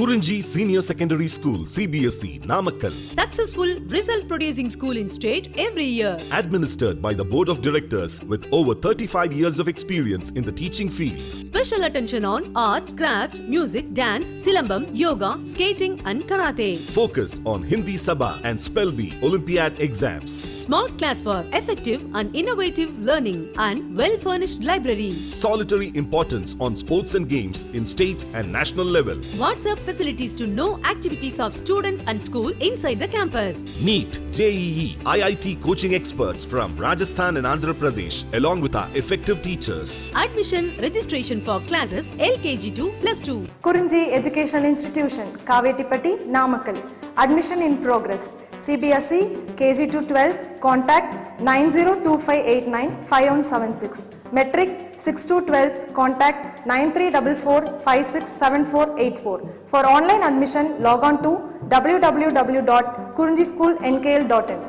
Kurinji Senior Secondary School, CBSE, Namakkal. Successful result producing school in state every year. Administered by the Board of Directors with over 35 years of experience in the teaching field. Special attention on art, craft, music, dance, silambam, yoga, skating and karate. Focus on Hindi Sabha and Spell Bee Olympiad exams. Smart class for effective and innovative learning and well-furnished library. Solitary importance on sports and games in state and national level. WhatsApp facilities to know activities of students and school inside the campus. NEET, JEE, IIT coaching experts from Rajasthan and Andhra Pradesh along with our effective teachers. Admission registration for classes LKG to +2. Kurinji Educational Institution, Kavetipatti, Namakkal. Admission in progress. CBSE, KG to 12, contact 9025895176. Metric 6 to 12, contact 9344567484. For online admission, log on to www.kurinjischoolnkl.in.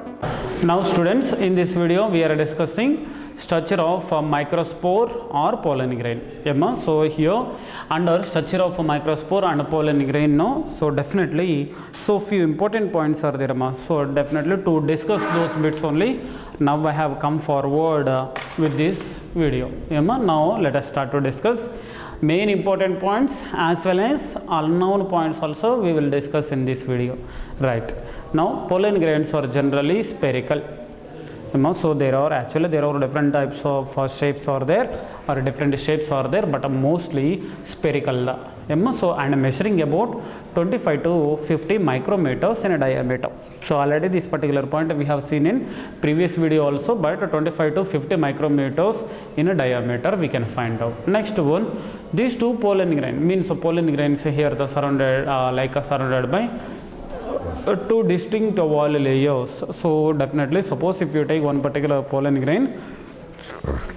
Now students, in this video we are discussing structure of microspore or pollen grain. So here under structure of microspore and pollen grain, so definitely so few important points are there. So definitely to discuss those bits only now I have come forward with this video. Now let us start to discuss main important points as well as unknown points also we will discuss in this video. Right, now pollen grains are generally spherical. So there are different types of shapes are there or different shapes are there, but mostly spherical. So and measuring about 25 to 50 micrometers in a diameter. So already this particular point we have seen in previous video also, but 25 to 50 micrometers in a diameter we can find out. Next one, these two pollen grain means so pollen grains here the surrounded surrounded by two distinct wall layers. So definitely suppose if you take one particular pollen grain,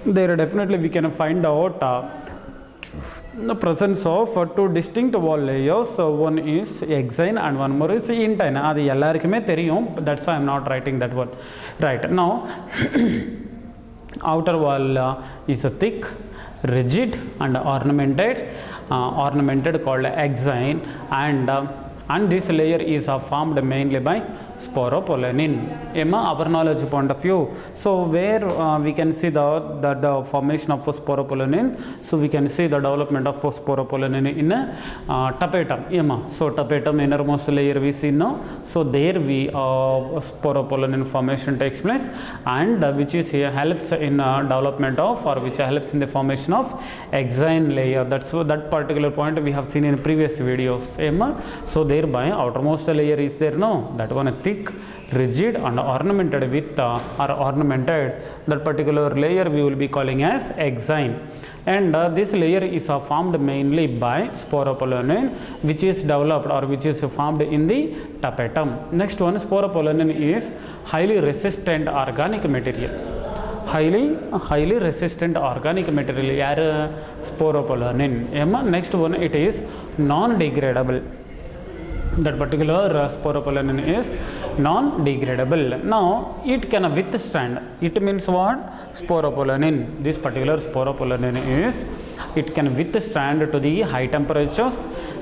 there definitely we can find out the presence of two distinct wall layers. So one is exine and one more is intine. That's why I am not writing that one. Right, now outer wall is a thick, rigid and ornamented called exine, and this layer is formed mainly by sporopollenin. Our knowledge point of view, so where we can see the formation of sporopollenin, so we can see the development of sporopollenin in tapetum. So tapetum innermost layer we see now, so there we sporopollenin formation takes place, and which is helps in development of or which helps in the formation of exine layer. That's that particular point we have seen in previous videos. So thereby outermost layer is there, no, that one thick, rigid and ornamented with or ornamented, that particular layer we will be calling as exine, and this layer is formed mainly by sporopollenin, which is developed or which is formed in the tapetum. Next one, sporopollenin is highly resistant organic material. Highly resistant organic material, sporopollenin. Next one, it is non-degradable. That particular sporopollenin is non-degradable. Now it can withstand, it means what? Sporopollenin, this particular sporopollenin is, it can withstand to the high temperatures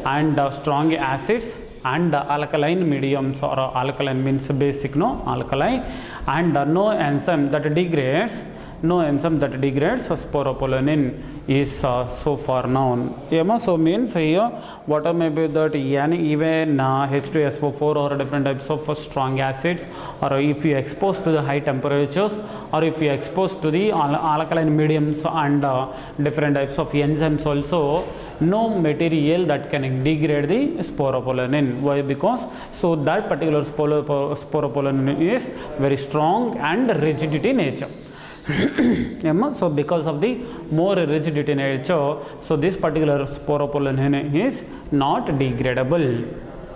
and strong acids and alkaline mediums, or alkaline means basic, no, alkali, and no enzyme that degrades sporopollenin is so far known. So means here what may be that even H2SO4 or different types of strong acids, or if you expose to the high temperatures, or if you expose to the alkaline mediums and different types of enzymes also, no material that can degrade the sporopollenin. Why? Because so that particular sporopollenin is very strong and rigidity nature. So because of the more rigidity nature, so this particular sporopollenin is not degradable.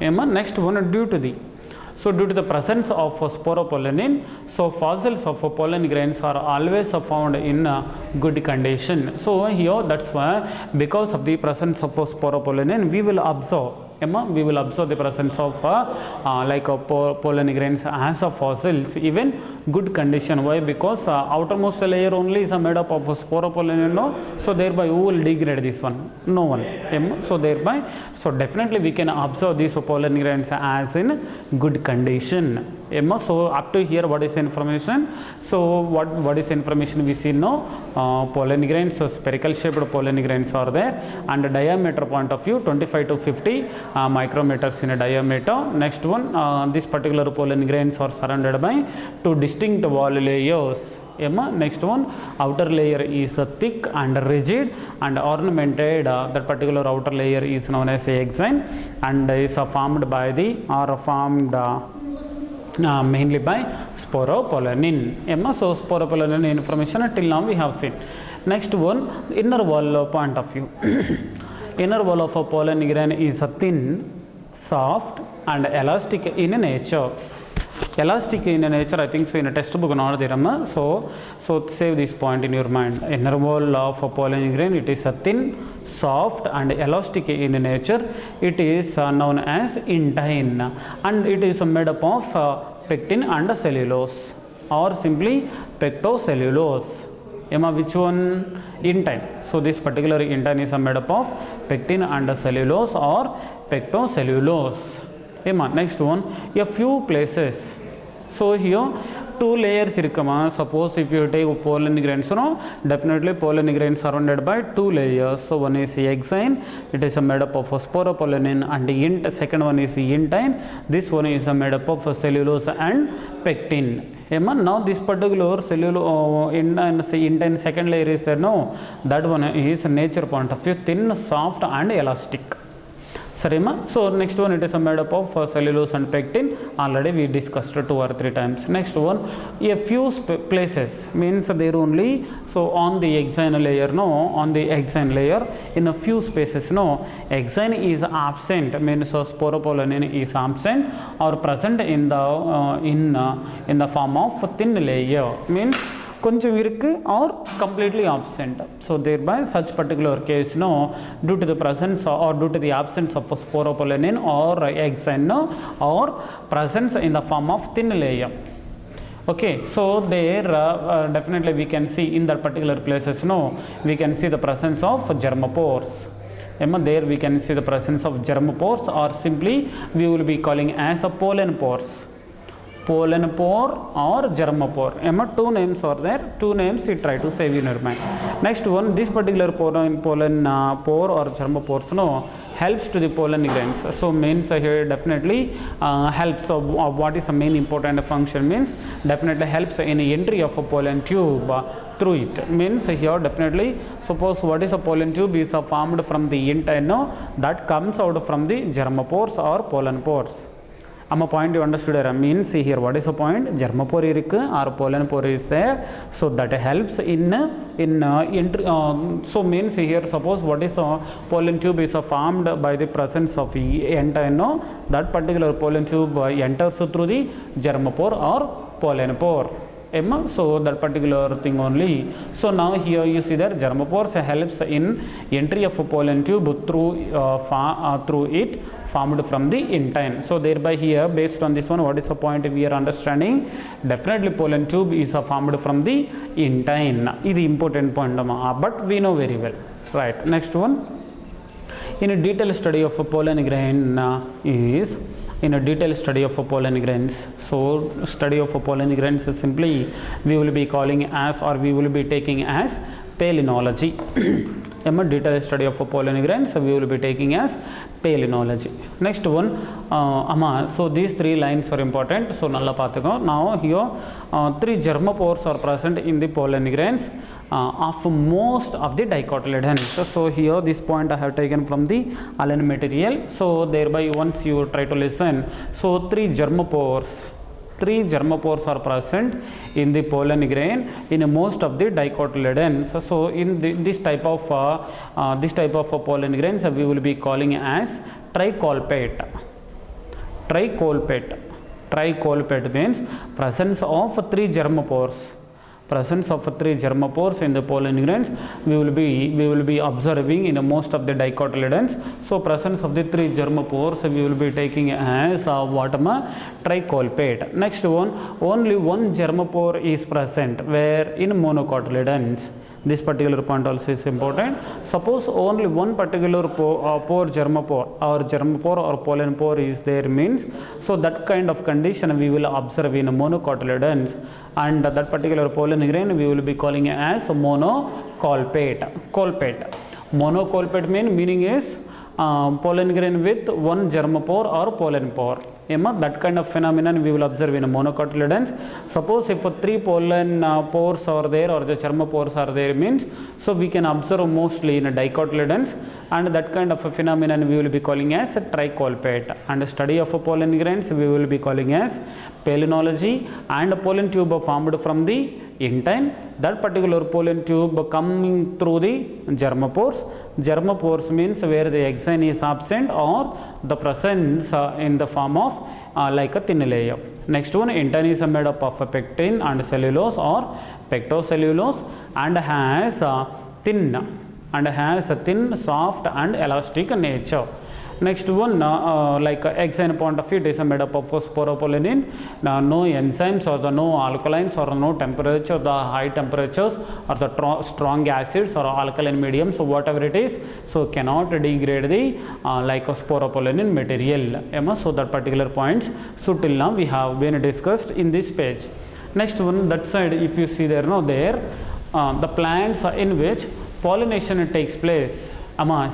Next one, due to the presence of sporopollenin, so fossils of pollen grains are always found in good condition. So here that's why because of the presence of sporopollenin we will observe We will observe the presence of pollen grains as a fossils even good condition. Why? Because outermost layer only is made up of sporopollen, so thereby who will degrade this one? No one. So thereby, so definitely we can observe these pollen grains as in good condition. So up to here, what is information? So what is information we see now? Pollen grains, so spherical shaped pollen grains are there, and the diameter point of view 25 to 50 micrometers in a diameter. Next one, this particular pollen grains are surrounded by two distinct wall layers. Next one, outer layer is thick and rigid and ornamented. That particular outer layer is known as exine and is formed by mainly by sporopollenin. So sporopollenin information till now we have seen. Next one, inner wall point of view. Inner wall of a pollen grain is thin, soft and elastic in nature. Elastic in nature, I think so in a textbook so save this point in your mind. Inner wall of a pollen grain, it is a thin, soft and elastic in nature. It is known as intine and it is made up of pectin and cellulose or simply pectocellulose. Which one? Intine. So this particular intine is made up of pectin and cellulose or pectocellulose. Next one, a few places. So here two layers irukama. Suppose if you take pollen grains, definitely pollen grains surrounded by two layers. So one is exine, it is made up of sporopollenin and second one is intine. This one is made up of cellulose and pectin. Now this particular cellulose intine second layer is that one is nature point of view thin, soft and elastic. So next one, it is made up of cellulose and pectin. Already we discussed 2 or 3 times. Next one, a few places means there only. So on the exine layer, on the exine layer in a few spaces, exine is absent, means sporopollenin is absent or present in the form of thin layer, means koncham irukku or completely absent. So thereby such particular case due to the presence or due to the absence of sporopollenin or exine or presence in the form of thin layer. Okay, so there definitely we can see in that particular places we can see the presence of germopores. There we can see the presence of germopores or simply we will be calling as a pollen pores. Pollen pore or germopore. Two names are there. Two names you try to save in your mind. Next one, this particular pollen pore or germopores helps to the pollen grains. So means here definitely helps. So what is the main important function means definitely helps in entry of a pollen tube through it. Means here definitely suppose what is a pollen tube is formed from the intine that comes out from the germopores or pollen pores. A point you understood means see here what is the point, germopore irukku or pollen pore is there, so that helps in entry. So means here suppose what is a pollen tube is formed by the presence of intine, that particular pollen tube enters through the germopore or pollen pore. So that particular thing only. So now here you see that germopores helps in entry of a pollen tube through it formed from the intine. So thereby here based on this one, what is the point we are understanding? Definitely pollen tube is formed from the intine. This is important point, but we know very well. Right. Next one, in a detailed study of a pollen grain is in a detailed study of pollen grains. So study of pollen grains is simply we will be calling as or we will be taking as palynology. Detailed study of pollen grains we will be taking as palynology. Next one, so these 3 lines are important. So nalla paathuko. Now here 3 germopores are present in the pollen grains of most of the dicotyledons. So here this point I have taken from the Allen material. So thereby once you try to listen, so 3 germopores are present in the pollen grain in most of the dicotyledons. So in this type of pollen grains we will be calling as tricolpate. Tricolpate means presence of 3 germopores. presence of 3 germapores in the pollen grains we will be observing in most of the dicotyledons. So presence of the 3 germapores we will be taking as tricolpate. Next one, only one germapore is present where in monocotyledons. This particular point also is important. Suppose only one particular germapore or pollen pore is there means, so that kind of condition we will observe in monocotyledons, and that particular pollen grain we will be calling as monocolpate. Monocolpate meaning is pollen grain with one germapore or pollen pore. That kind of phenomenon we will observe in monocotyledons. Suppose if 3 pollen pores are there or the germapores are there means, so we can observe mostly in dicotyledons, and that kind of a phenomenon we will be calling as tricolpate. And the study of pollen grains we will be calling as palynology, and pollen tube formed from the intine. That particular pollen tube coming through the germapores. Germapores means where the exine is absent or the presence in the form of like a thin layer. Next one, intine is made up of pectin and cellulose or pectocellulose, and has a thin, soft and elastic nature. Next one, like exine point of view, it is made up of sporopollenin. No enzymes or the no alkalines or no temperature, the high temperatures or the strong acids or alkaline medium, so whatever it is, so cannot degrade the like a sporopollenin material. So that particular points, so till now we have been discussed in this page. Next one, that side if you see there, the plants in which pollination takes place.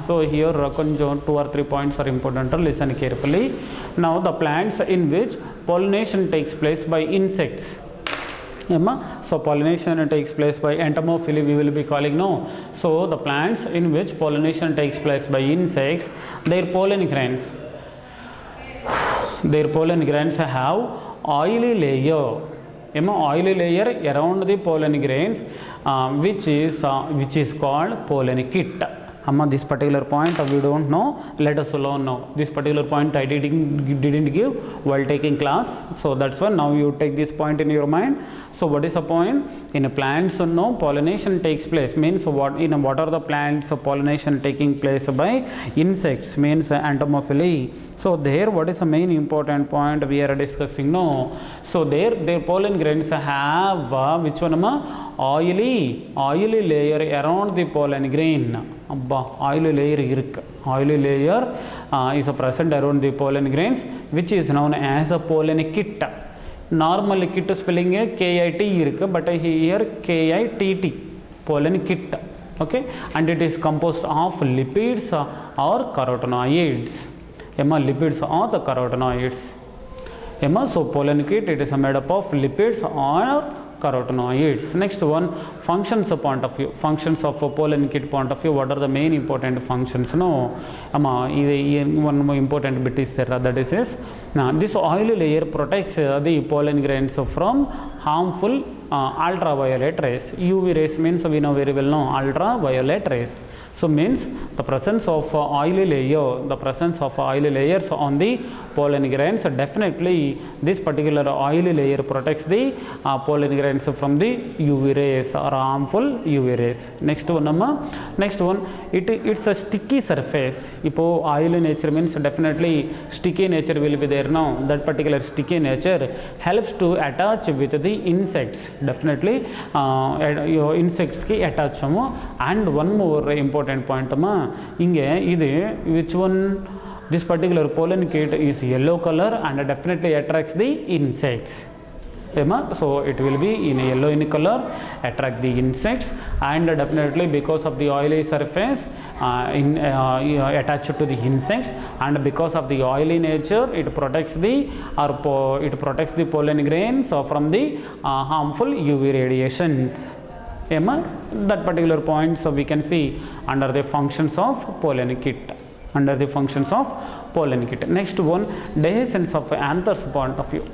So here 2 or 3 points are important to listen carefully. Now the plants in which pollination takes place by insects. So pollination takes place by entomophily we will be calling no. So the plants in which pollination takes place by insects, their pollen grains have oily layer. Oily layer around the pollen grains, which is called pollen kit. This particular point we don't know, let us alone know. This particular point I didn't give while taking class, so that's why now you take this point in your mind. So what is the point? In plants, pollination takes place means what are the plants pollination taking place by insects means entomophily. So there what is the main important point we are discussing? So their pollen grains have which one? Oily layer around the pollen grain. Oily layer is present around the pollen grains, which is known as a pollen kit. Normal kit spelling KIT, but here KITT, pollen kit. Okay, and it is composed of lipids or carotenoids. Lipids or the carotenoids. So pollen kit, it is made up of lipids or carotenoids. Next one, functions point of view. Functions of a pollen kit point of view. What are the main important functions? One more important bit is there. That is this oily layer protects the pollen grains from harmful ultraviolet rays. UV rays means we know very well ultraviolet rays. So means the presence of oily layers on the pollen grains, definitely this particular oily layer protects the pollen grains from the UV rays or harmful UV rays. Next one, it's a sticky surface. If oily nature means definitely sticky nature will be there now. That particular sticky nature helps to attach with the insects. Definitely insects ki attach. And one more important point, which one? This particular pollen kit is yellow color and definitely attracts the insects. So it will be in yellow in color, attract the insects, and definitely because of the oily surface attached to the insects, and because of the oily nature, it protects the pollen grains from the harmful UV radiations. That particular point, so we can see under the functions of pollen kit. Next one, dehiscence of anthers point of view.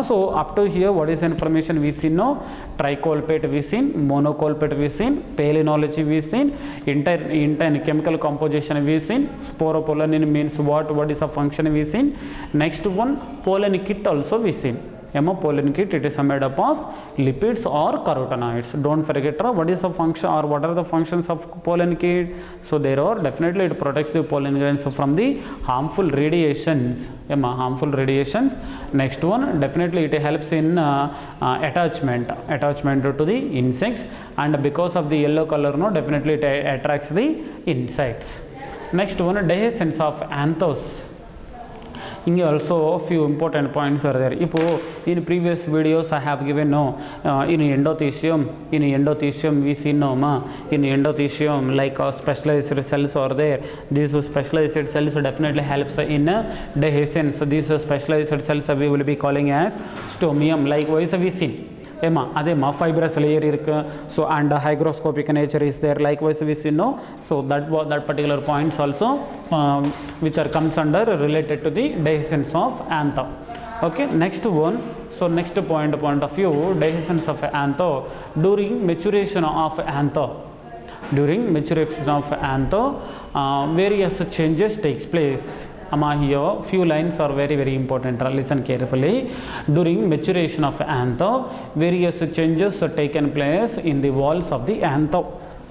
So up to here, what is the information we see now? Tricolpate we seen, monocolpate we seen, palynology we seen, intine chemical composition we seen, sporopollenin means what is the function we seen. Next one, pollen kit also we seen. pollen kit, it is made up of lipids or carotenoids. Don't forget what is the function or what are the functions of pollen kit. So there are definitely it protects the pollen grains from the harmful radiations. Harmful radiations. Next one, definitely it helps in attachment to the insects, and because of the yellow color, no, definitely it attracts the insects. Next one, dehiscence of anthos. Here also a few important points are there. In previous videos I have given in endothecium we see in endothecium like specialized cells are there. These specialized cells definitely helps in dehiscence. So these specialized cells we will be calling as stomium. Likewise we see adema fibrous layer irukku, so and hygroscopic nature is there. Likewise we see so that particular points also which are comes under related to the dehiscence of anther. Okay, next one. So next point of view, dehiscence of anther during maturation of anther. During maturation of anther various changes takes place. Here few lines are very important. Listen carefully. During maturation of anther, various changes are taken place in the walls of the anther.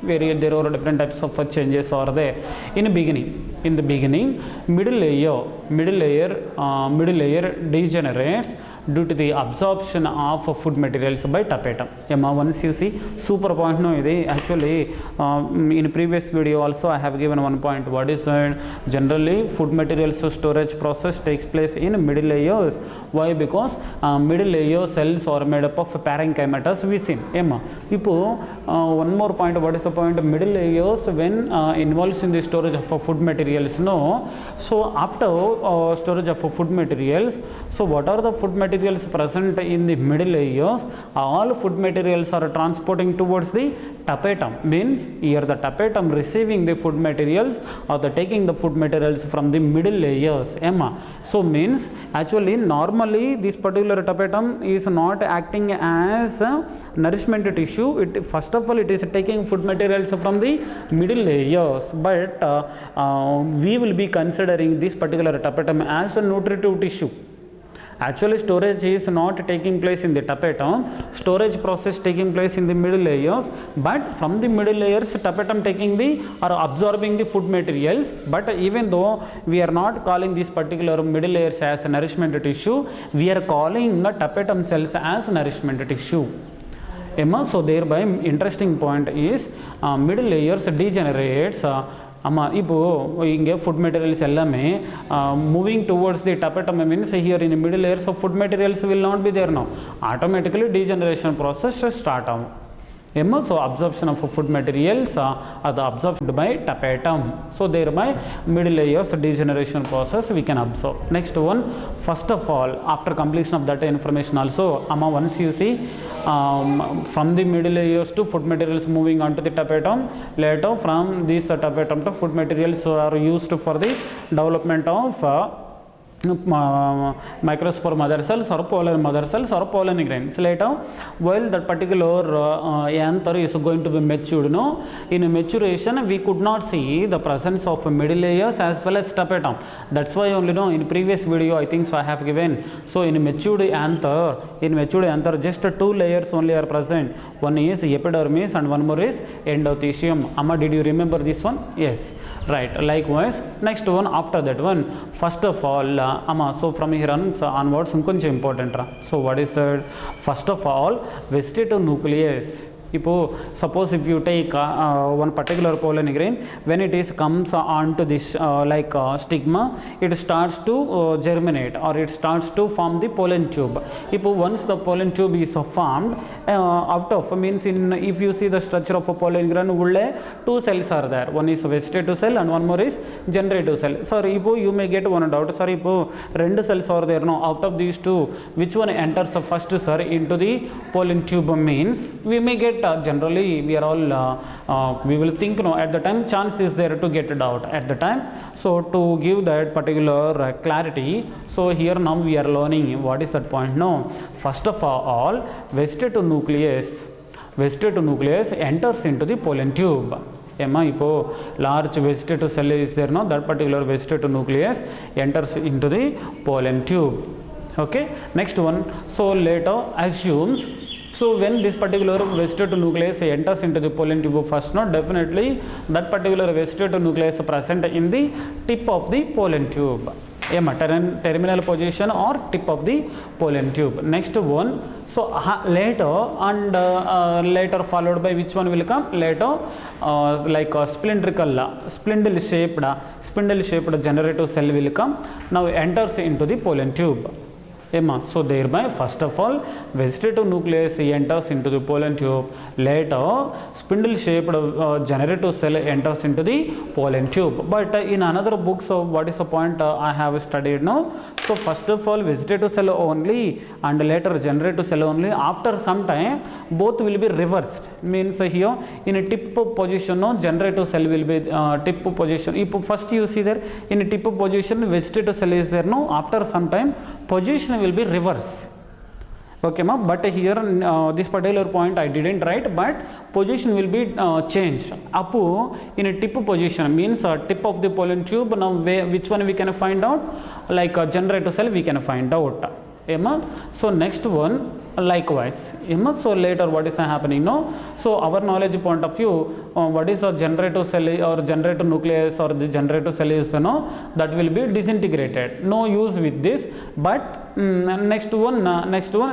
There are different types of changes are there. In the beginning, middle layer degenerates due to the absorption of food materials by tapetum. Once you see super point, actually in previous video also I have given one point. What is generally food materials storage process takes place in middle layers. Why? Because middle layer cells are made up of parenchymatous within. One more point. What is the point? Middle layers when involves in the storage of food materials, so after storage of food materials, so what are the food materials present in the middle layers? All food materials are transporting towards the tapetum. Means here the tapetum receiving the food materials or the taking the food materials from the middle layers. So means actually normally this particular tapetum is not acting as a nourishment tissue. First of all it is taking food materials from the middle layers, but we will be considering this particular tapetum as a nutritive tissue. Actually storage is not taking place in the tapetum, storage process taking place in the middle layers, but from the middle layers tapetum taking the or absorbing the food materials. But even though we are not calling this particular middle layers as a nourishment tissue, we are calling the tapetum cells as nourishment tissue. So thereby interesting point is middle layers degenerates. Inge food materials ellame moving towards the tapetum means here in the middle layers of food materials will not be there now. Automatically degeneration process start out. So absorption of food materials are absorbed by tapetum. So thereby middle layers degeneration process we can observe. Next one, first of all, after completion of that information also, once you see from the middle layers to food materials moving on to the tapetum, later from this tapetum to food materials are used for the development of microspore mother cells or pollen mother cells or pollen grains. Later, while that particular anther is going to be matured, in maturation we could not see the presence of middle layers as well as tapetum. That's why only in previous video I think so I have given. So in matured anther just two layers only are present. One is epidermis and one more is endothecium. Did you remember this one? Yes, right. Likewise, next one after that one, first of all so from here onwards koncham important ra. So what is that? First of all, vegetative nucleus. Suppose if you take one particular pollen grain, when it is comes onto this stigma, it starts to germinate or it starts to form the pollen tube. Once the pollen tube is formed, out of means if you see the structure of a pollen grain, two cells are there. One is vegetative cell and one more is generative cell. Sir, you may get one doubt. Sir, two cells are there. No, out of these two, which one enters first, sir, into the pollen tube? Means we may get generally we are all we will think at the time chance is there to get it out at the time. So to give that particular clarity, so here now we are learning what is that point. First of all, vegetative nucleus enters into the pollen tube. Large vegetative cell is there, that particular vegetative nucleus enters into the pollen tube. Okay, next one. So later assumes, so when this particular vesicular nucleus enters into the pollen tube first node, definitely that particular vesicular nucleus present in the tip of the pollen tube, terminal position or tip of the pollen tube. Next one, so later and later followed by which one will come later, like spindle shaped generative cell will come, now enters into the pollen tube. So thereby first of all vegetative nucleus enters into the pollen tube, later spindle shaped generative cell enters into the pollen tube. But in another book, so what is the point I have studied now? So first of all vegetative cell only and later generative cell only, after some time both will be reversed, means here in a tip position no generative cell will be tip position. If first you see there in a tip position vegetative cell is there, no, after some time position will be reverse. Okay ma, but here this particular point I didn't write, but position will be changed. Apu in a tip position means tip of the pollen tube, now which one we can find out, like generative cell we can find out. So next one likewise. So later what is happening now? So our knowledge point of view, what is a generative cell or generative nucleus or the generative cell is, that will be disintegrated, no use with this. But next one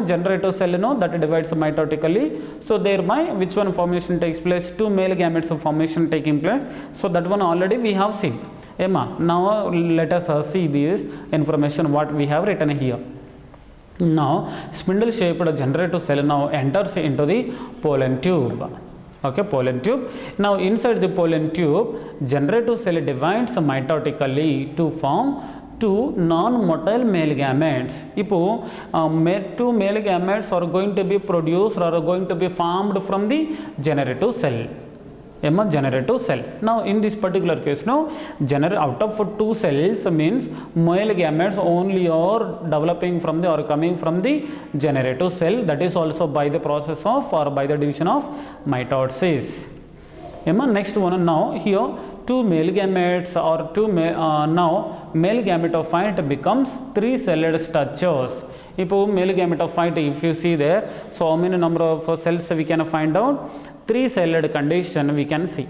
generative cell that divides mitotically, so thereby which one formation takes place, two male gametes of formation taking place. So that one already we have seen. Now let us see this information what we have written here. Now spindle shaped generative cell now enters into the pollen tube. Okay, pollen tube. Now inside the pollen tube generative cell divides mitotically to form two non-motile male gametes. If two male gametes are going to be produced or are going to be formed from the generative cell. Generative cell. Now in this particular case now out of two cells means male gametes only are developing from the or coming from the generative cell, that is also by the process of or by the division of mitosis. Next one, now here two male gametes or now male gametophyte becomes three-celled structures. If male gametophyte, if you see there, so how many number of cells we can find out? Three-celled condition we can see.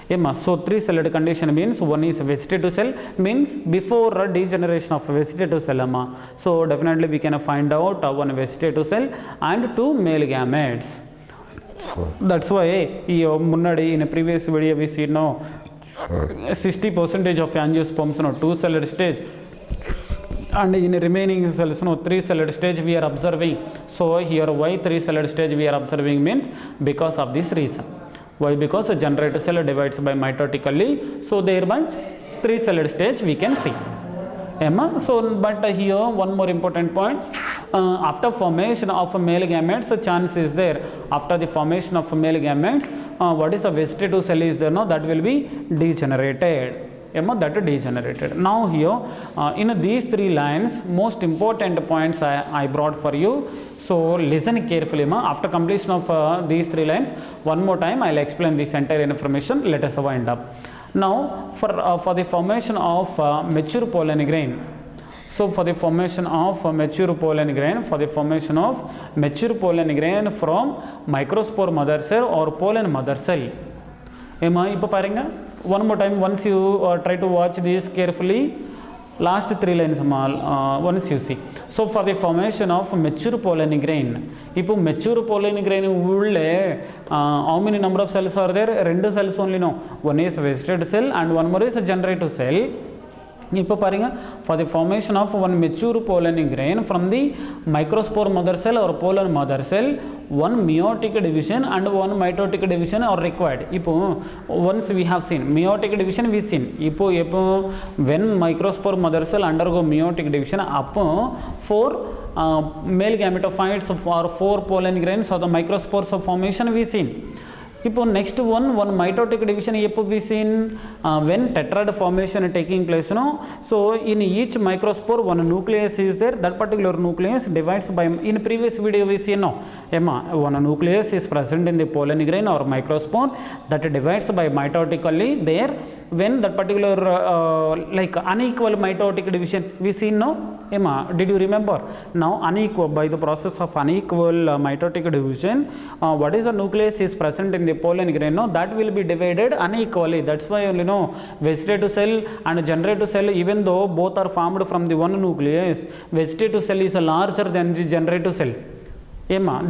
So three-celled condition means one is vegetative cell, means before degeneration of vegetative cell. So definitely we can find out one vegetative cell and two male gametes. That's why in a previous video we see now 60% of angiosperms two-celled stage, and in the remaining cells three-celled stage we are observing. So here why three-celled stage we are observing means because of this reason. Why? Because the generative cell divides by mitotically, so thereby three-celled stage we can see. So but here one more important point, after formation of male gametes, a chance is there, after the formation of male gametes what is a vegetative cell is there, that will be degenerated. That degenerated. Now here in these three lines most important points I brought for you, so listen carefully. After completion of these three lines, one more time I will explain this entire information. Let us wind up. Now for the formation of mature pollen grain, so for the formation of mature pollen grain, from microspore mother cell or pollen mother cell. One more time, once you try to watch this carefully, last three lines once you see. So for the formation of mature pollen grain, if mature pollen grain how many number of cells are there? Two cells only, no. One is vegetative cell and one more is generative cell. For the formation of one mature pollen grain from the microspore mother cell or pollen mother cell, one meiotic division and one mitotic division are required. Once we have seen meiotic division, we seen when microspore mother cell undergo meiotic division, four male gametophytes or four pollen grains or the microspores of formation we seen. இப்போ next one mitotic division எப்போ we seen when tetrad formation taking place, no? So in each microspore one nucleus is there, that particular nucleus divides by, in previous video we seen, no, one nucleus is present in the pollen grain or microspore that divides by mitotically there. When that particular like unequal mitotic division we seen, no, did you remember? Now unequal, by the process of unequal mitotic division, what is the nucleus is present in the pollen grain, no, that will be divided unequally. That's why only, no, vegetative cell and generative cell, even though both are formed from the one nucleus, vegetative cell is larger than the generative cell.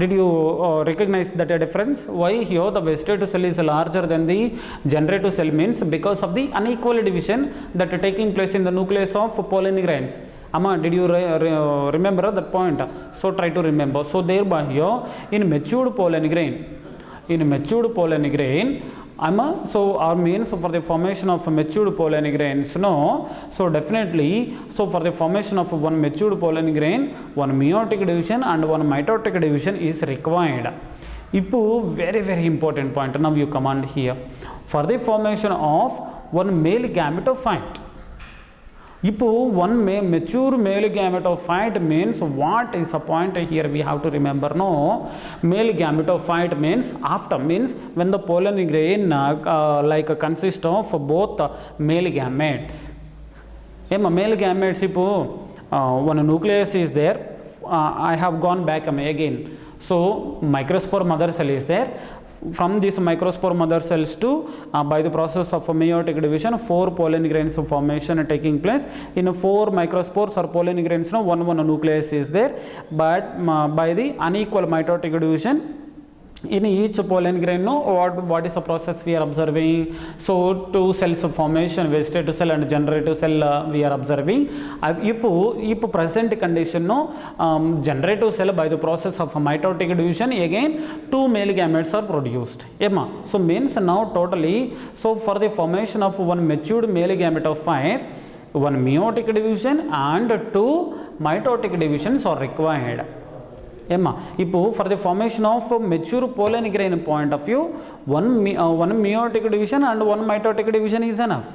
Did you recognize that a difference? Why here the vegetative cell is larger than the generative cell means because of the unequal division that is taking place in the nucleus of pollen grains. Did you remember that point? So try to remember. So thereby here in matured pollen grain, so our means for the formation of matured pollen grains, no, so definitely, so for the formation of one matured pollen grain, one meiotic division and one mitotic division is required. Ipu very very important point. Now you command here for the formation of one male gametophyte. If one mature male gametophyte means, what is the point here we have to remember, no? Male gametophyte means after, means when the pollen grain like consists of both male gametes. Male gametes, if one nucleus is there, I have gone back again. So microspore mother cell is there. From this microspore mother cells to by the process of meiotic division, 4 pollen grains of formation taking place. In 4 microspores or pollen grains, no, one nucleus is there, but by the unequal mitotic division in each pollen grain, no, what is the process we are observing? So 2 cells of formation, vegetative cell and generative cell we are observing. If present condition, no, generative cell by the process of mitotic division again 2 male gametes are produced. So means now totally, so for the formation of one matured male gametophyte, one meiotic division and 2 mitotic divisions are required. For the formation of mature pollen grain point of view, one meiotic division and one mitotic division is enough.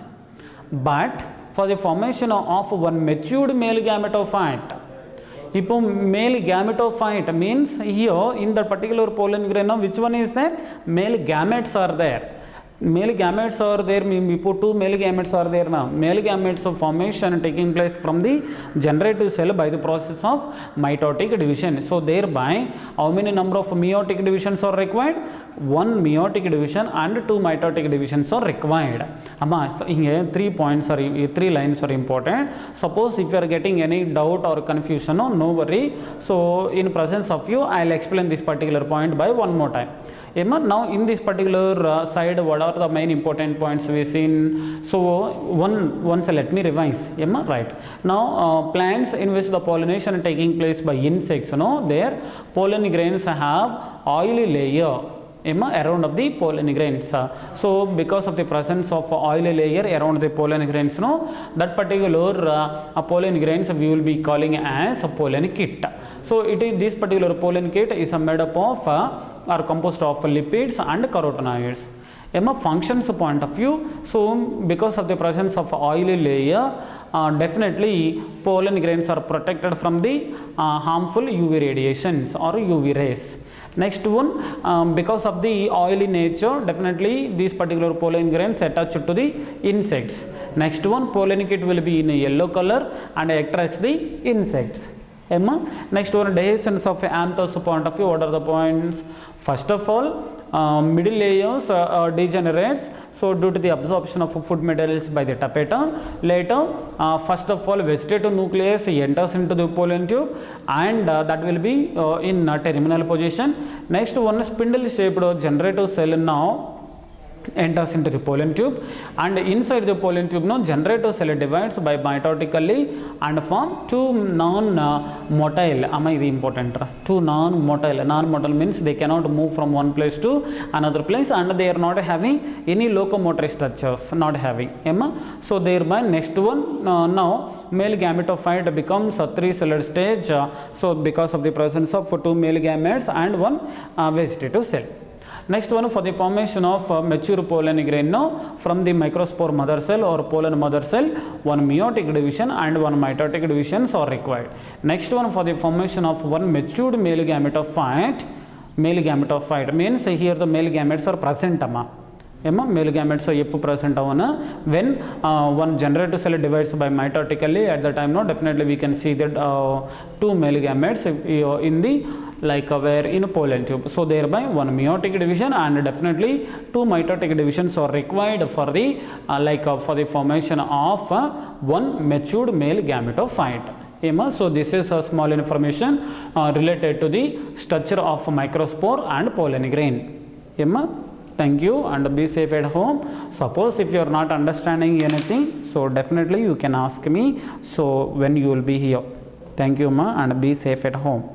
But for the formation of one matured male gametophyte, male gametophyte means here in the particular pollen grain, which one is there? Male gametes are there. Male gametes are there, we put 2 male gametes are there now. Male gametes of formation taking place from the generative cell by the process of mitotic division. So thereby, how many number of meiotic divisions are required? 1 meiotic division and 2 mitotic divisions are required. So here 3 points or 3 lines are important. Suppose if you are getting any doubt or confusion, no worry. So in presence of you, I will explain this particular point by one more time. Now in this particular side, what are the main important points we seen? So once let me revise. Right. Now plants in which the pollination taking place by insects, their pollen grains have oily layer around of the pollen grains. So because of the presence of oily layer around the pollen grains, that particular pollen grains we will be calling as a pollen kit. So this particular pollen kit is made up of are composed of lipids and carotenoids. Functions point of view, so because of the presence of oily layer, definitely pollen grains are protected from the harmful UV radiations or UV rays. Next one, because of the oily nature, definitely these particular pollen grains attach to the insects. Next one, pollen kit will be in a yellow color and attracts the insects. Next one, dehiscence of anthers point of view, what are the points? First of all, middle layers degenerates, so due to the absorption of food materials by the tapetum. Later, first of all, vegetative nucleus enters into the pollen tube and that will be in terminal position. Next one, spindle shaped generative cell now enters into the pollen tube, and inside the pollen tube, generative cell divides by mitotically and form 2 non-motile. Important? 2 non-motile. Non-motile means they cannot move from one place to another place and they are not having any locomotor structures. Not having. So thereby next one, now male gametophyte becomes a 3-celled stage. So because of the presence of 2 male gametes and 1 vegetative cell. Next one, for the formation of mature pollen grain, no, from the microspore mother cell or pollen mother cell, one meiotic division and one mitotic divisions are required. Next one, for the formation of one matured male gametophyte. Male gametophyte means here the male gametes are present, male gametes are present when one generative cell divides by mitotically. At the time, no, definitely we can see that two male gametes in the where in pollen tube. So thereby one meiotic division and definitely two mitotic divisions are required for the for the formation of one matured male gametophyte. So this is a small information related to the structure of microspore and pollen grain. Thank you and be safe at home. Suppose if you are not understanding anything, so definitely you can ask me, so when you will be here. Thank you and be safe at home.